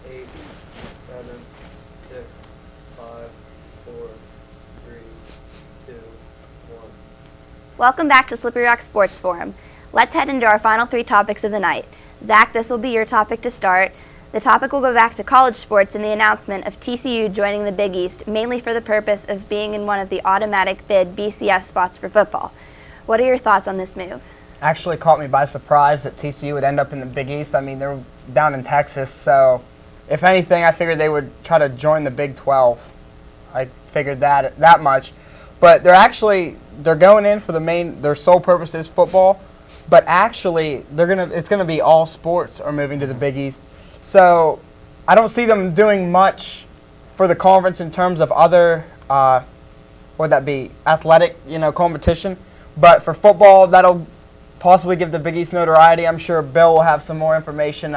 8, 7, 6, 5, 4, 3, 2, 1. Welcome back to Slippery Rock Sports Forum. Let's head into our final 3 topics of the night. Zach, this will be your topic to start. The topic will go back to college sports and the announcement of TCU joining the Big East, mainly for the purpose of being in one of the automatic bid BCS spots for football. What are your thoughts on this move? Actually caught me by surprise that TCU would end up in the Big East. I mean, they're down in Texas, so if anything, I figured they would try to join the Big 12. I figured that much. But they're going in for their sole purpose is football, but actually it's gonna be all sports are moving to the Big East. So I don't see them doing much for the conference in terms of other athletic, competition. But for football, that'll possibly give the Big East notoriety. I'm sure Bill will have some more information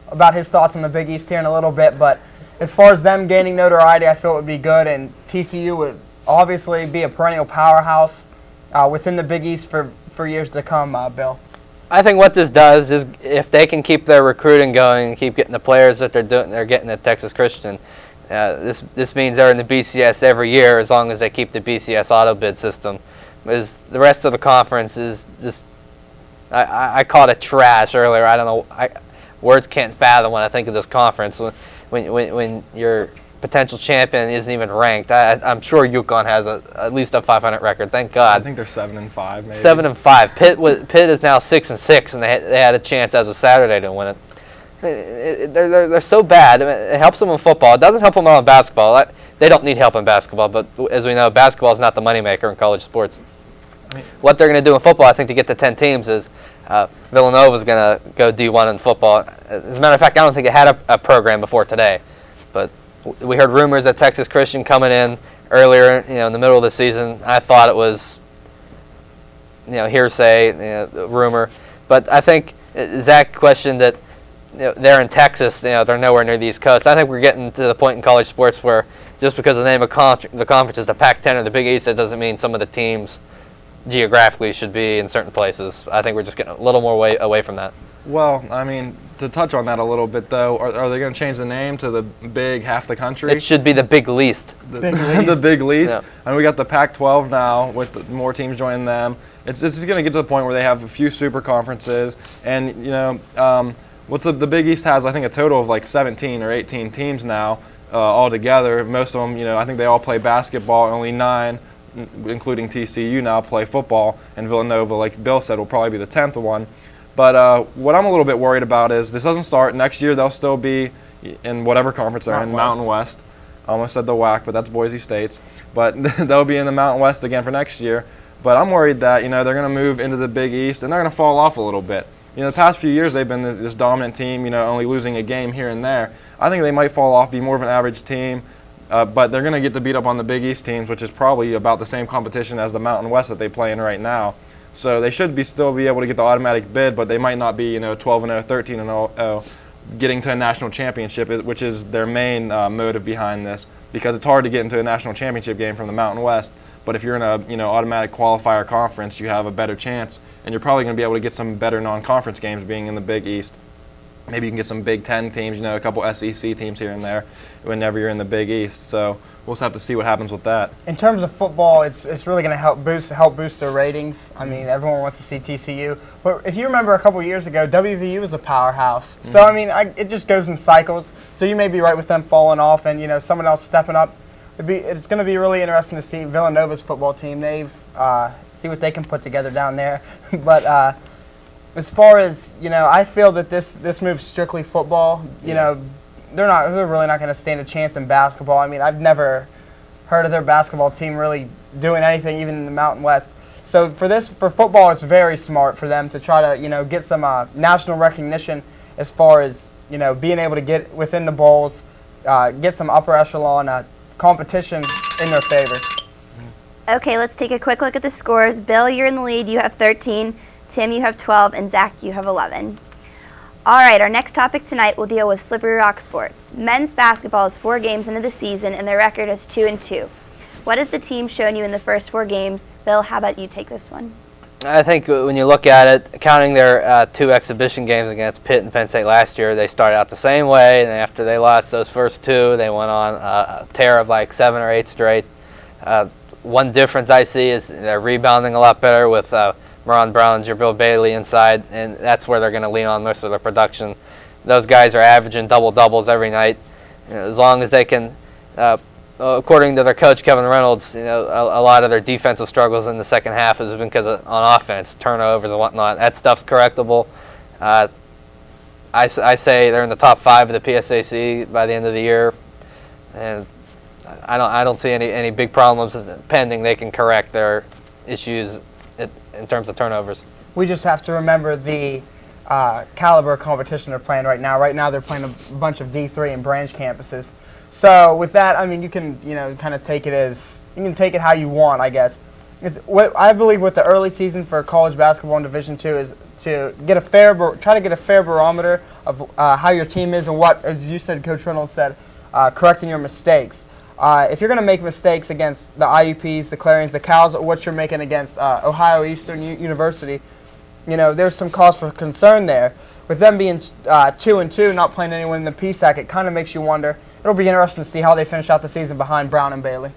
about his thoughts on the Big East here in a little bit. But as far as them gaining notoriety, I feel it would be good, and TCU would obviously be a perennial powerhouse within the Big East for years to come, Bill. I think what this does is if they can keep their recruiting going and keep getting the players that they're getting at Texas Christian, this means they're in the BCS every year as long as they keep the BCS auto bid system. Because the rest of the conference is just, I called it trash earlier. I don't know, words can't fathom when I think of this conference. When your potential champion isn't even ranked, I'm sure UConn has at least a 500 record. Thank God. I think they're 7-5, maybe. 7-5. Pitt is now 6-6, and they had a chance as of Saturday to win it. They're so bad. It helps them in football. It doesn't help them in basketball. They don't need help in basketball, but as we know, basketball is not the moneymaker in college sports. What they're going to do in football, I think, to get to 10 teams is Villanova is going to go D1 in football. As a matter of fact, I don't think it had a program before today. But we heard rumors that Texas Christian coming in earlier, in the middle of the season. I thought it was, hearsay, rumor. But I think Zach questioned that they're in Texas, they're nowhere near the East Coast. I think we're getting to the point in college sports where just because the name of the conference is the Pac-10 or the Big East, that doesn't mean some of the teams geographically should be in certain places. I think we're just getting a little more away from that. Well, I mean, to touch on that a little bit, though, are they going to change the name to the Big Half the Country? It should be the Big Least. The Big Least. Yeah. And we got the Pac-12 now with more teams joining them. It's going to get to the point where they have a few super conferences. And, the Big East has, I think, a total of like 17 or 18 teams now all together. Most of them, I think they all play basketball. Only 9, including TCU, now play football. And Villanova, like Bill said, will probably be the 10th one. But what I'm a little bit worried about is this doesn't start. Next year they'll still be in whatever conference they're in, Mountain West. I almost said the WAC, but that's Boise State's. But they'll be in the Mountain West again for next year. But I'm worried that, they're going to move into the Big East and they're going to fall off a little bit. The past few years they've been this dominant team, only losing a game here and there. I think they might fall off, be more of an average team. But they're going to get to beat up on the Big East teams, which is probably about the same competition as the Mountain West that they play in right now. So they should still be able to get the automatic bid, but they might not be 12-0, 13-0, getting to a national championship, which is their main motive behind this, because it's hard to get into a national championship game from the Mountain West. But if you're in a automatic qualifier conference, you have a better chance, and you're probably going to be able to get some better non-conference games being in the Big East. Maybe you can get some Big Ten teams, a couple SEC teams here and there whenever you're in the Big East. So we'll just have to see what happens with that. In terms of football, it's really going to help boost their ratings. I mean, everyone wants to see TCU. But if you remember a couple years ago, WVU was a powerhouse. So, I mean, it just goes in cycles. So you may be right with them falling off and, someone else stepping up. It's going to be really interesting to see Villanova's football team. See what they can put together down there. But as far as, I feel that this moves strictly football. They're really not going to stand a chance in basketball. I mean, I've never heard of their basketball team really doing anything, even in the Mountain West. So for football, it's very smart for them to try to, get some national recognition as far as, being able to get within the bowls, get some upper echelon competition in their favor. Okay, let's take a quick look at the scores. Bill, you're in the lead. You have 13. Tim, you have 12. And Zach, you have 11. All right, our next topic tonight will deal with Slippery Rock sports. Men's basketball is 4 games into the season, and their record is 2-2. What has the team shown you in the first 4 games? Bill, how about you take this one? I think when you look at it, counting their 2 exhibition games against Pitt and Penn State last year, they started out the same way, and after they lost those first 2, they went on a tear of like 7 or 8 straight. One difference I see is they're rebounding a lot better with Maron Brown and Jabril Bailey inside, and that's where they're going to lean on most of their production. Those guys are averaging double-doubles every night. As long as they can, according to their coach, Kevin Reynolds, a lot of their defensive struggles in the second half has been because on offense, turnovers and whatnot. That stuff's correctable. I say they're in the top 5 of the PSAC by the end of the year, and I don't see any big problems pending. They can correct their issues in terms of turnovers. We just have to remember the caliber of competition they're playing right now. Right now they're playing a bunch of D3 and branch campuses. So with that, I mean, you can kind of take it how you want, I guess. What I believe with the early season for college basketball in Division II is to try to get a fair barometer of how your team is and what, as you said, Coach Reynolds said, correcting your mistakes. If you're going to make mistakes against the IUPs, the Clarions, the Cows, what you're making against Ohio Eastern University, there's some cause for concern there. With them being 2-2, not playing anyone in the PSAC, it kind of makes you wonder. It'll be interesting to see how they finish out the season behind Brown and Bailey.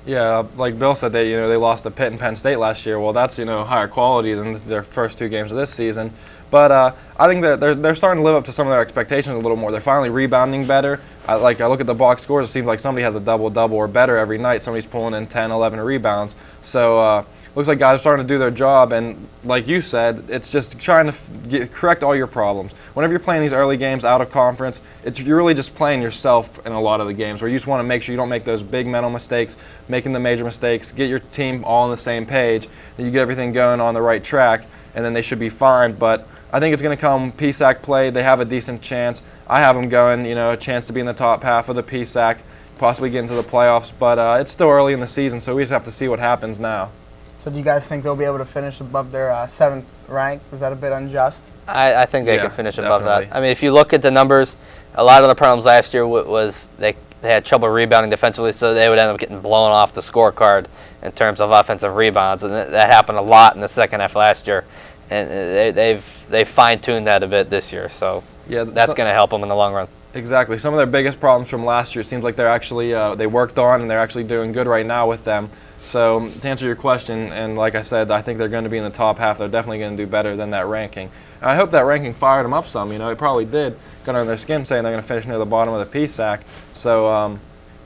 Yeah, like Bill said, they lost to Pitt and Penn State last year. Well, that's higher quality than their first 2 games of this season. But I think that they're starting to live up to some of their expectations a little more. They're finally rebounding better. I look at the box scores. It seems like somebody has a double-double or better every night. Somebody's pulling in 10, 11 rebounds. So looks like guys are starting to do their job. And like you said, it's just trying to correct all your problems. Whenever you're playing these early games out of conference, you're really just playing yourself in a lot of the games, where you just want to make sure you don't make those big mental mistakes, making the major mistakes, get your team all on the same page, and you get everything going on the right track, and then they should be fine. But I think it's going to come PSAC play. They have a decent chance. I have them going, a chance to be in the top half of the PSAC, possibly get into the playoffs. But it's still early in the season, so we just have to see what happens now. So do you guys think they'll be able to finish above their 7th rank? Was that a bit unjust? I think they can finish above definitely. that. I mean, if you look at the numbers, a lot of the problems last year was they had trouble rebounding defensively, so they would end up getting blown off the scorecard in terms of offensive rebounds, and that happened a lot in the second half last year. And they've fine-tuned that a bit this year, so that's going to help them in the long run. Exactly. Some of their biggest problems from last year seems like they're actually they worked on, and they're actually doing good right now with them. So to answer your question, and like I said, I think they're going to be in the top half. They're definitely going to do better than that ranking. And I hope that ranking fired them up some. It probably did. Got under their skin saying they're going to finish near the bottom of the PSAC. So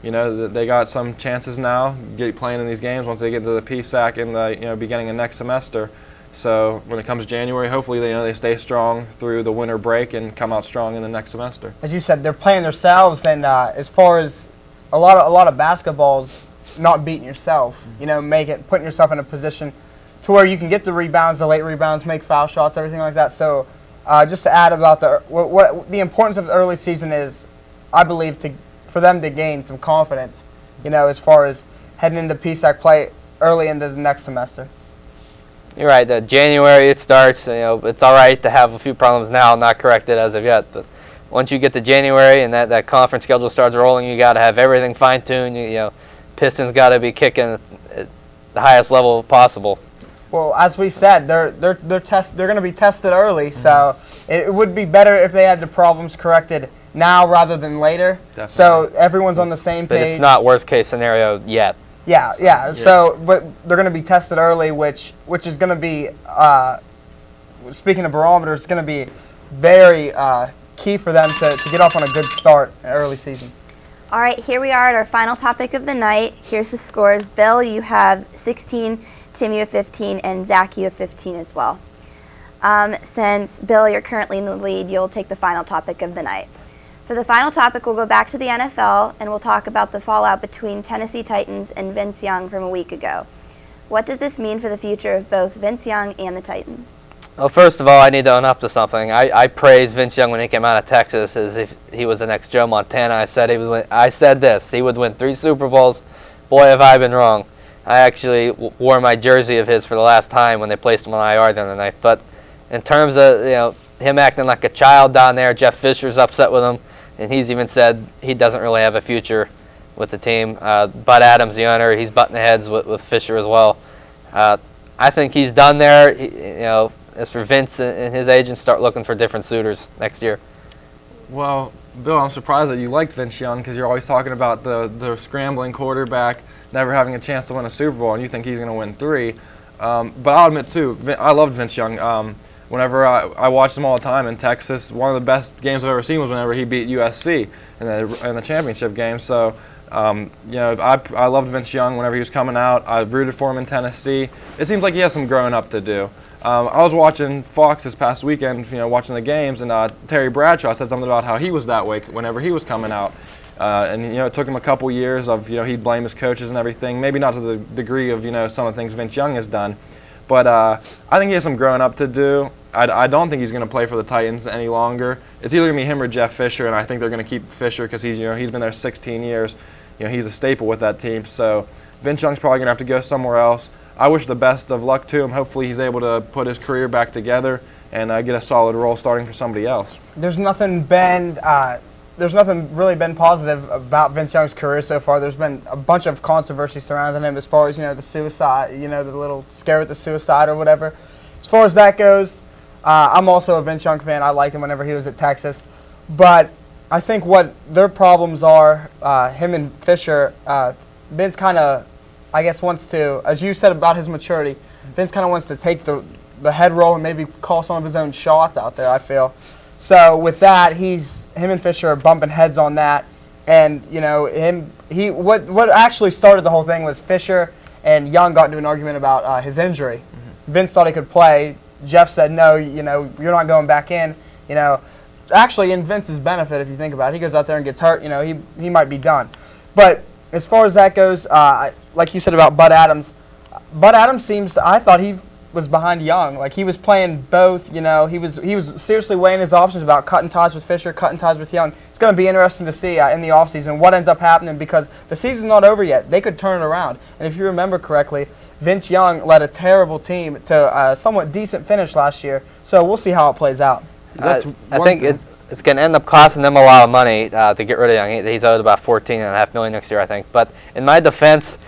they got some chances now playing in these games once they get into the PSAC in the beginning of next semester. So when it comes January, hopefully they stay strong through the winter break and come out strong in the next semester. As you said, they're playing themselves, and as far as a lot of basketballs, not beating yourself, putting yourself in a position to where you can get the rebounds, the late rebounds, make foul shots, everything like that. So just to add about what the importance of the early season is, I believe, for them to gain some confidence, as far as heading into PSAC play early into the next semester. You're right. January it starts. It's all right to have a few problems now, not corrected as of yet. But once you get to January and that conference schedule starts rolling, you got to have everything fine-tuned. Pistons got to be kicking at the highest level possible. Well, as we said, they're going to be tested early, so it would be better if they had the problems corrected now rather than later. Definitely. So everyone's on the same page. But it's not worst case scenario yet. Yeah. So, but they're going to be tested early, which is going to be, speaking of barometers, it's going to be very key for them to get off on a good start in early season. All right, here we are at our final topic of the night. Here's the scores. Bill, you have 16, Tim, you have 15, and Zach, you have 15 as well. Since, Bill, you're currently in the lead, you'll take the final topic of the night. For the final topic, we'll go back to the NFL, and we'll talk about the fallout between Tennessee Titans and Vince Young from a week ago. What does this mean for the future of both Vince Young and the Titans? Well, first of all, I need to own up to something. I praised Vince Young when he came out of Texas as if he was the next Joe Montana. I said he would win 3 Super Bowls. Boy, have I been wrong. I actually wore my jersey of his for the last time when they placed him on IR the other night. But in terms of him acting like a child down there, Jeff Fisher's upset with him, and he's even said he doesn't really have a future with the team. Bud Adams, the owner, he's butting heads with Fisher as well. I think he's done there. As for Vince and his agents, start looking for different suitors next year. Well, Bill, I'm surprised that you liked Vince Young because you're always talking about the scrambling quarterback never having a chance to win a Super Bowl, and you think he's going to win 3. But I'll admit, too, I loved Vince Young. Whenever I watched him all the time in Texas, one of the best games I've ever seen was whenever he beat USC in the championship game. So, I loved Vince Young whenever he was coming out. I rooted for him in Tennessee. It seems like he has some growing up to do. I was watching Fox this past weekend, watching the games, and Terry Bradshaw said something about how he was that way whenever he was coming out. It took him a couple years of, he'd blame his coaches and everything, maybe not to the degree of, some of the things Vince Young has done. But I think he has some growing up to do. I don't think he's going to play for the Titans any longer. It's either going to be him or Jeff Fisher, and I think they're going to keep Fisher because he's been there 16 years. He's a staple with that team. So Vince Young's probably going to have to go somewhere else. I wish the best of luck to him. Hopefully he's able to put his career back together and get a solid role starting for somebody else. There's nothing really been positive about Vince Young's career so far. There's been a bunch of controversy surrounding him as far as, the suicide, the little scare with the suicide or whatever. As far as that goes, I'm also a Vince Young fan. I liked him whenever he was at Texas. But I think what their problems are, him and Fisher, Vince kind of, I guess, wants to, as you said about his maturity, Vince kind of wants to take the head roll and maybe call some of his own shots out there, I feel. So with that, him and Fisher are bumping heads on that. And, what actually started the whole thing was Fisher and Young got into an argument about his injury. Mm-hmm. Vince thought he could play. Jeff said, no, you're not going back in. Actually, in Vince's benefit, if you think about it, he goes out there and gets hurt, he might be done. But as far as that goes, like you said about Bud Adams I thought he was behind Young. Like, he was playing both, he was seriously weighing his options about cutting ties with Fisher, cutting ties with Young. It's going to be interesting to see in the offseason what ends up happening because the season's not over yet. They could turn it around. And if you remember correctly, Vince Young led a terrible team to a somewhat decent finish last year. So we'll see how it plays out. I think it's going to end up costing them a lot of money to get rid of Young. He's owed about $14.5 million next year, I think. But in my defense,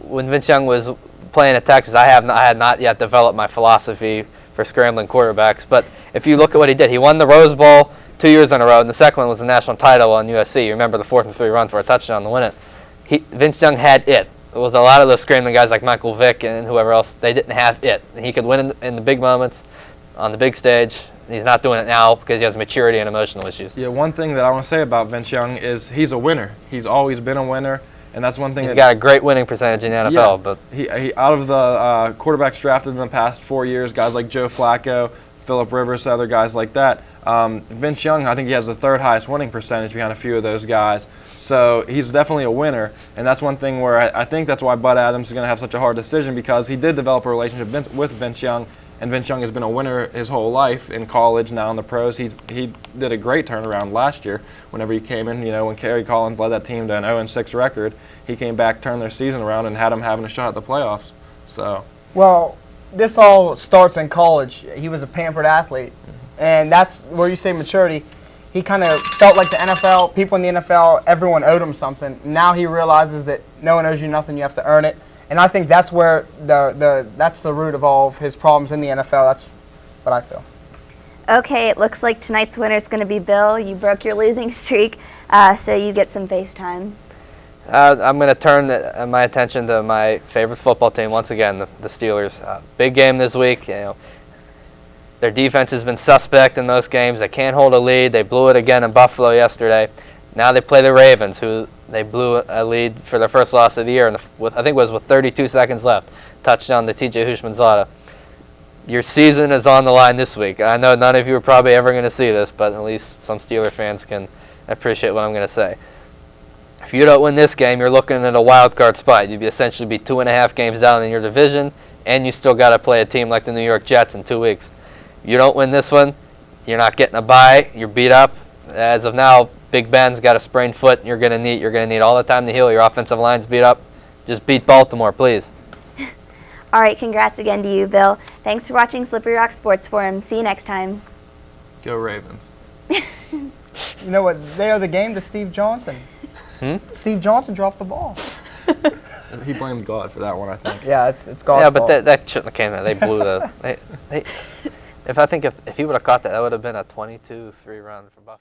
when Vince Young was playing at Texas, I had not yet developed my philosophy for scrambling quarterbacks. But if you look at what he did, he won the Rose Bowl 2 years in a row, and the second one was the national title on USC. You remember the 4th-and-3 run for a touchdown to win it. Vince Young had it. It was a lot of those scrambling guys like Michael Vick and whoever else. They didn't have it. He could win in the big moments, on the big stage. He's not doing it now because he has maturity and emotional issues. Yeah, one thing that I want to say about Vince Young is he's a winner. He's always been a winner, and that's one thing. He's got a great winning percentage in the NFL. Yeah, but he out of the quarterbacks drafted in the past 4 years, guys like Joe Flacco, Phillip Rivers, other guys like that, Vince Young, I think he has the 3rd highest winning percentage behind a few of those guys. So he's definitely a winner, and that's one thing where I think that's why Bud Adams is going to have such a hard decision because he did develop a relationship with Vince Young, and Vince Young has been a winner his whole life in college, now in the pros. He did a great turnaround last year whenever he came in. When Kerry Collins led that team to an 0-6 record, he came back, turned their season around, and had them having a shot at the playoffs. So, well, this all starts in college. He was a pampered athlete, and that's where you say maturity. He kind of felt like the NFL, people in the NFL, everyone owed him something. Now he realizes that no one owes you nothing, you have to earn it. And I think that's where that's the root of all of his problems in the NFL. That's what I feel. Okay, it looks like tonight's winner is going to be Bill. You broke your losing streak, so you get some FaceTime. I'm going to turn my attention to my favorite football team once again, the Steelers. Big game this week. Their defense has been suspect in most games. They can't hold a lead. They blew it again in Buffalo yesterday. Now they play the Ravens, who they blew a lead for their first loss of the year, I think it was with 32 seconds left. Touchdown to T.J. Houshmandzadeh. Your season is on the line this week. I know none of you are probably ever going to see this, but at least some Steeler fans can appreciate what I'm going to say. If you don't win this game, you're looking at a wild card spot. You'd essentially be 2.5 games down in your division, and you still got to play a team like the New York Jets in 2 weeks. You don't win this one, you're not getting a bye. You're beat up. As of now, Big Ben's got a sprained foot. You're going to need all the time to heal. Your offensive line's beat up. Just beat Baltimore, please. All right, congrats again to you, Bill. Thanks for watching Slippery Rock Sports Forum. See you next time. Go Ravens. You know what? They owe the game to Steve Johnson. Steve Johnson dropped the ball. He blamed God for that one, I think. Yeah, it's God's Yeah, but fault. that shouldn't have came out. They blew the. If he would have caught that, that would have been a 22-3 run for Buffalo.